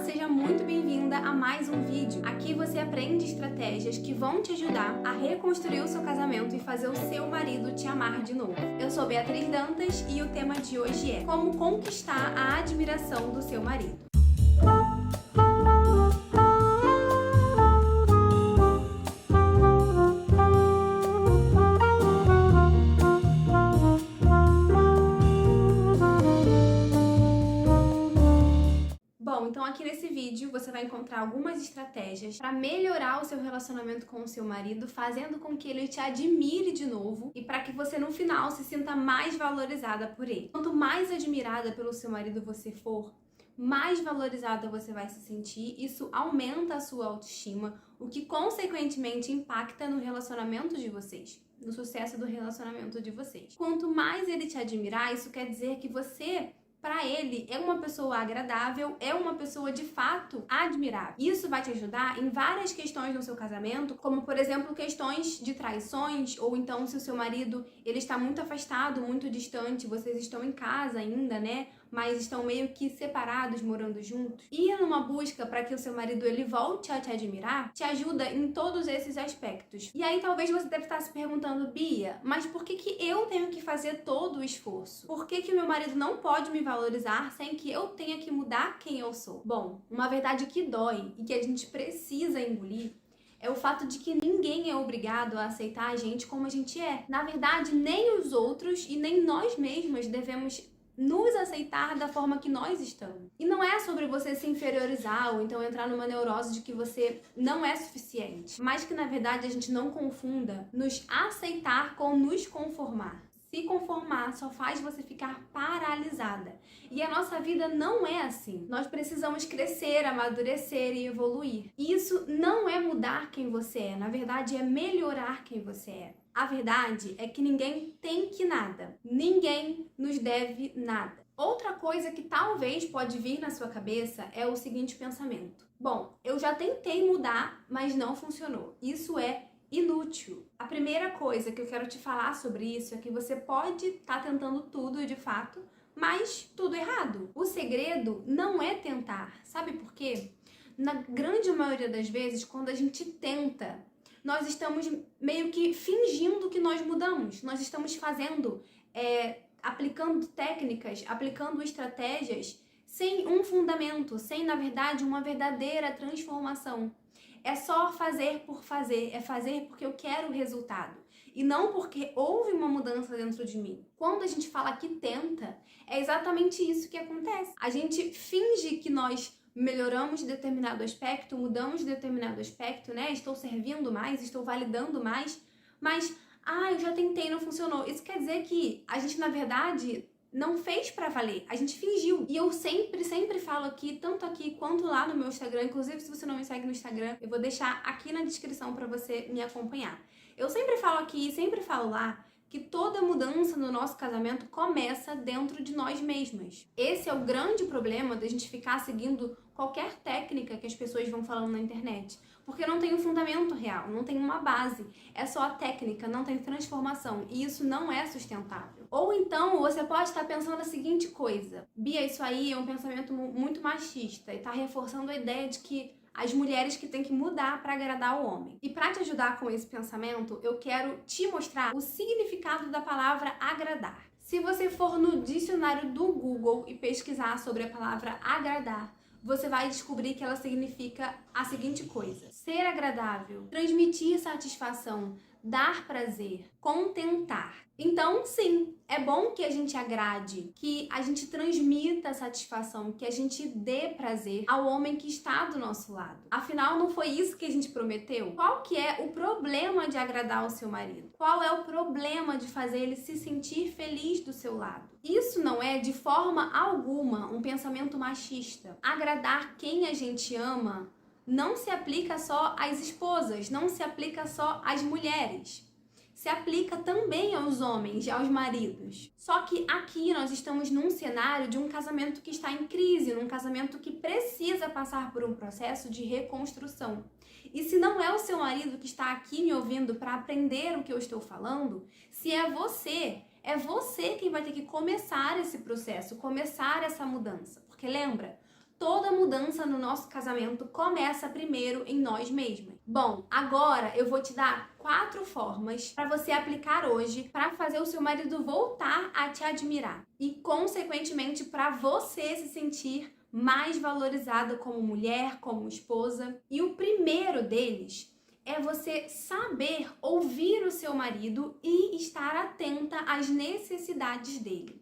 seja muito bem-vinda a mais um vídeo. Aqui você aprende estratégias que vão te ajudar a reconstruir o seu casamento e fazer o seu marido te amar de novo. Eu sou Beatriz Dantas e o tema de hoje é como conquistar a admiração do seu marido. Então aqui nesse vídeo você vai encontrar algumas estratégias para melhorar o seu relacionamento com o seu marido, fazendo com que ele te admire de novo e para que você no final se sinta mais valorizada por ele. Quanto mais admirada pelo seu marido você for, mais valorizada você vai se sentir, isso aumenta a sua autoestima, o que consequentemente impacta no relacionamento de vocês, no sucesso do relacionamento de vocês. Quanto mais ele te admirar, isso quer dizer que você, para ele, é uma pessoa agradável, é uma pessoa de fato admirável. Isso vai te ajudar em várias questões no seu casamento, como por exemplo questões de traições, ou então se o seu marido ele está muito afastado, muito distante, vocês estão em casa ainda, né? Mas estão meio que separados, morando juntos. Ir numa busca para que o seu marido ele volte a te admirar, te ajuda em todos esses aspectos. E aí talvez você deve estar se perguntando, Bia, mas por que eu tenho que fazer todo o esforço? Por que o meu marido não pode me valorizar sem que eu tenha que mudar quem eu sou? Bom, uma verdade que dói e que a gente precisa engolir é o fato de que ninguém é obrigado a aceitar a gente como a gente é. Na verdade, nem os outros e nem nós mesmas devemos nos aceitar da forma que nós estamos. E não é sobre você se inferiorizar ou então entrar numa neurose de que você não é suficiente, mas que na verdade a gente não confunda nos aceitar com nos conformar. Se conformar só faz você ficar paralisada. E a nossa vida não é assim. Nós precisamos crescer, amadurecer e evoluir. E isso não é mudar quem você é, na verdade é melhorar quem você é. A verdade é que ninguém tem que nada. Ninguém nos deve nada. Outra coisa que talvez pode vir na sua cabeça é o seguinte pensamento. Bom, eu já tentei mudar, mas não funcionou. Isso é inútil. A primeira coisa que eu quero te falar sobre isso é que você pode estar tentando tudo de fato, mas tudo errado. O segredo não é tentar. Sabe por quê? Na grande maioria das vezes, quando a gente tenta, nós estamos meio que fingindo que nós mudamos. Nós estamos fazendo, aplicando técnicas, aplicando estratégias sem um fundamento, sem, na verdade, uma verdadeira transformação. É só fazer por fazer, é fazer porque eu quero o resultado e não porque houve uma mudança dentro de mim. Quando a gente fala que tenta, é exatamente isso que acontece. A gente finge que nós melhoramos determinado aspecto, mudamos determinado aspecto, né? Estou servindo mais, estou validando mais, mas, eu já tentei, não funcionou. Isso quer dizer que a gente, na verdade, não fez pra valer, a gente fingiu. E eu sempre falo aqui, tanto aqui quanto lá no meu Instagram, inclusive se você não me segue no Instagram, eu vou deixar aqui na descrição pra você me acompanhar. Eu sempre falo aqui, sempre falo lá, que toda mudança no nosso casamento começa dentro de nós mesmas. Esse é o grande problema da gente ficar seguindo qualquer técnica que as pessoas vão falando na internet, porque não tem um fundamento real, não tem uma base, é só a técnica, não tem transformação, e isso não é sustentável. Ou então você pode estar pensando a seguinte coisa, Bia, isso aí é um pensamento muito machista e está reforçando a ideia de que as mulheres que têm que mudar para agradar o homem. E para te ajudar com esse pensamento, eu quero te mostrar o significado da palavra agradar. Se você for no dicionário do Google e pesquisar sobre a palavra agradar, você vai descobrir que ela significa a seguinte coisa: ser agradável, transmitir satisfação, dar prazer, contentar. Então, sim, é bom que a gente agrade, que a gente transmita satisfação, que a gente dê prazer ao homem que está do nosso lado. Afinal, não foi isso que a gente prometeu? Qual que é o problema de agradar o seu marido? Qual é o problema de fazer ele se sentir feliz do seu lado? Isso não é, de forma alguma, um pensamento machista. Agradar quem a gente ama não se aplica só às esposas, não se aplica só às mulheres. Se aplica também aos homens e aos maridos. Só que aqui nós estamos num cenário de um casamento que está em crise, num casamento que precisa passar por um processo de reconstrução. E se não é o seu marido que está aqui me ouvindo para aprender o que eu estou falando, se é você quem vai ter que começar esse processo, começar essa mudança. Porque lembra, toda mudança no nosso casamento começa primeiro em nós mesmos. Bom, agora eu vou te dar 4 formas para você aplicar hoje para fazer o seu marido voltar a te admirar e, consequentemente, para você se sentir mais valorizada como mulher, como esposa. E o primeiro deles é você saber ouvir o seu marido e estar atenta às necessidades dele.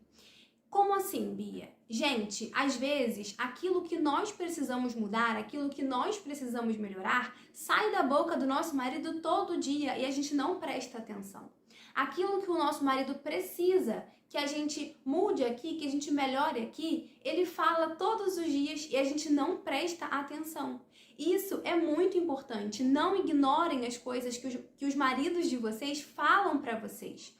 Como assim, Bia? Gente, às vezes, aquilo que nós precisamos mudar, aquilo que nós precisamos melhorar, sai da boca do nosso marido todo dia e a gente não presta atenção. Aquilo que o nosso marido precisa que a gente mude aqui, que a gente melhore aqui, ele fala todos os dias e a gente não presta atenção. Isso é muito importante. Não ignorem as coisas que os maridos de vocês falam para vocês.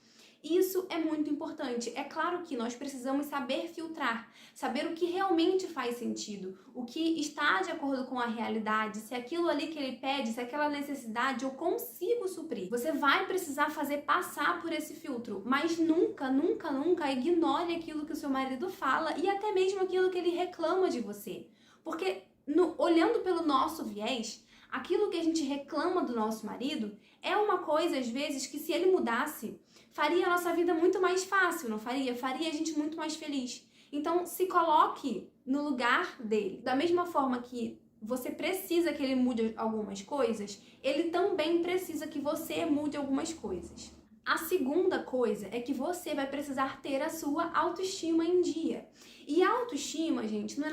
Isso é muito importante. É claro que nós precisamos saber filtrar, saber o que realmente faz sentido, o que está de acordo com a realidade, se aquilo ali que ele pede, se aquela necessidade eu consigo suprir. Você vai precisar fazer passar por esse filtro, mas nunca, nunca, nunca ignore aquilo que o seu marido fala e até mesmo aquilo que ele reclama de você. Porque olhando pelo nosso viés, aquilo que a gente reclama do nosso marido é uma coisa, às vezes, que se ele mudasse, faria a nossa vida muito mais fácil, não faria? Faria a gente muito mais feliz. Então, se coloque no lugar dele. Da mesma forma que você precisa que ele mude algumas coisas, ele também precisa que você mude algumas coisas. A segunda coisa é que você vai precisar ter a sua autoestima em dia. E a autoestima, gente, não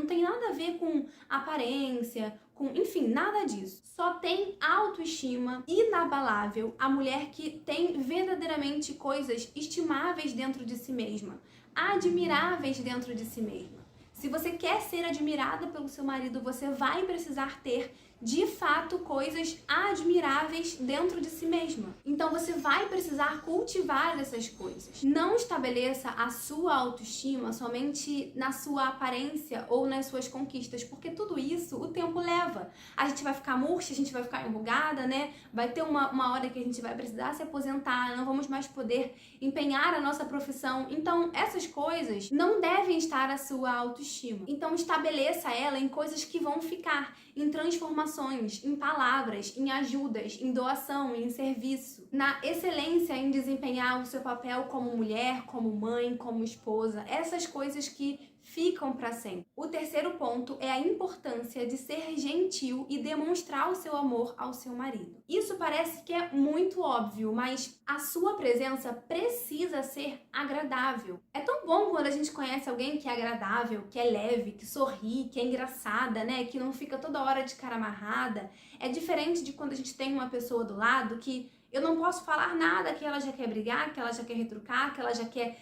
tem nada a ver com aparência, enfim, nada disso. Só tem autoestima inabalável a mulher que tem verdadeiramente coisas estimáveis dentro de si mesma, admiráveis dentro de si mesma. Se você quer ser admirada pelo seu marido, você vai precisar ter, de fato, coisas admiráveis dentro de si mesma. Então você vai precisar cultivar essas coisas. Não estabeleça a sua autoestima somente na sua aparência ou nas suas conquistas, porque tudo isso o tempo leva. A gente vai ficar murcha, a gente vai ficar enrugada, né? Vai ter uma hora que a gente vai precisar se aposentar, não vamos mais poder empenhar a nossa profissão. Então essas coisas não devem estar a sua autoestima. Então estabeleça ela em coisas que vão ficar, em transformações, em palavras, em ajudas, em doação, em serviço, na excelência em desempenhar o seu papel como mulher, como mãe, como esposa, essas coisas que ficam para sempre. O terceiro ponto é a importância de ser gentil e demonstrar o seu amor ao seu marido. Isso parece que é muito óbvio, mas a sua presença precisa ser agradável. É tão bom quando a gente conhece alguém que é agradável, que é leve, que sorri, que é engraçada, né? Que não fica toda hora de cara amarrada. É diferente de quando a gente tem uma pessoa do lado que eu não posso falar nada, que ela já quer brigar, que ela já quer retrucar, que ela já quer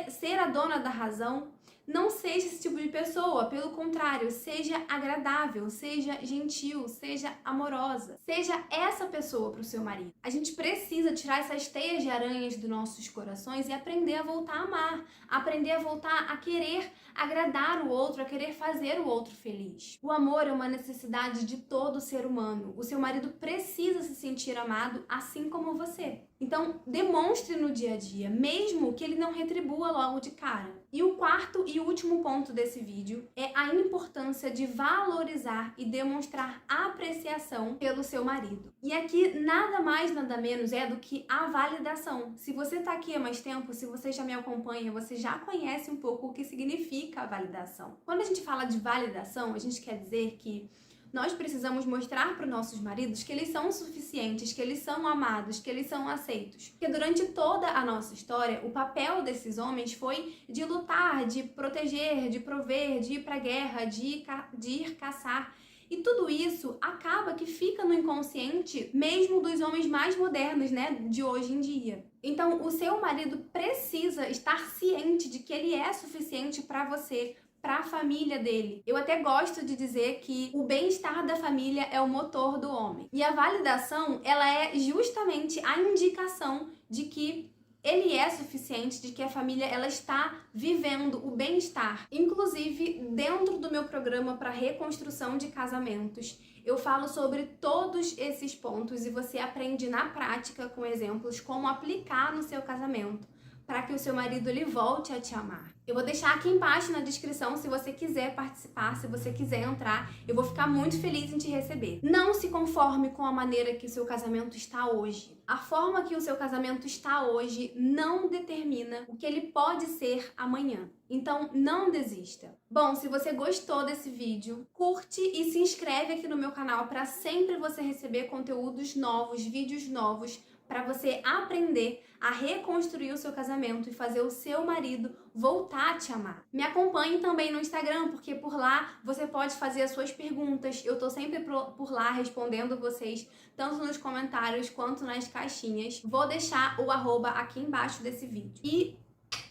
ser a dona da razão. Não seja esse tipo de pessoa, pelo contrário, seja agradável, seja gentil, seja amorosa. Seja essa pessoa para o seu marido. A gente precisa tirar essas teias de aranhas dos nossos corações e aprender a voltar a amar, aprender a voltar a querer agradar o outro, a querer fazer o outro feliz. O amor é uma necessidade de todo ser humano. O seu marido precisa se sentir amado assim como você. Então, demonstre no dia a dia, mesmo que ele não retribua logo de cara. E o quarto e último ponto desse vídeo é a importância de valorizar e demonstrar apreciação pelo seu marido. E aqui nada mais, nada menos é do que a validação. Se você tá aqui há mais tempo, se você já me acompanha, você já conhece um pouco o que significa a validação. Quando a gente fala de validação, a gente quer dizer que nós precisamos mostrar para os nossos maridos que eles são suficientes, que eles são amados, que eles são aceitos. Porque durante toda a nossa história, o papel desses homens foi de lutar, de proteger, de prover, de ir para a guerra, de ir caçar. E tudo isso acaba que fica no inconsciente mesmo dos homens mais modernos, né, de hoje em dia. Então, o seu marido precisa estar ciente de que ele é suficiente para você, para a família dele. Eu até gosto de dizer que o bem-estar da família é o motor do homem. E a validação, ela é justamente a indicação de que ele é suficiente, de que a família ela está vivendo o bem-estar. Inclusive, dentro do meu programa para reconstrução de casamentos, eu falo sobre todos esses pontos e você aprende na prática, com exemplos, como aplicar no seu casamento, para que o seu marido ele volte a te amar. Eu vou deixar aqui embaixo na descrição se você quiser participar, se você quiser entrar, eu vou ficar muito feliz em te receber. Não se conforme com a maneira que o seu casamento está hoje. A forma que o seu casamento está hoje não determina o que ele pode ser amanhã. Então, não desista. Bom, se você gostou desse vídeo, curte e se inscreve aqui no meu canal para sempre você receber conteúdos novos, vídeos novos, para você aprender a reconstruir o seu casamento e fazer o seu marido voltar a te amar. Me acompanhe também no Instagram, porque por lá você pode fazer as suas perguntas. Eu tô sempre por lá respondendo vocês, tanto nos comentários quanto nas caixinhas. Vou deixar o @ aqui embaixo desse vídeo. E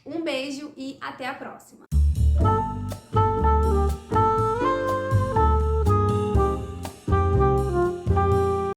um beijo e até a próxima!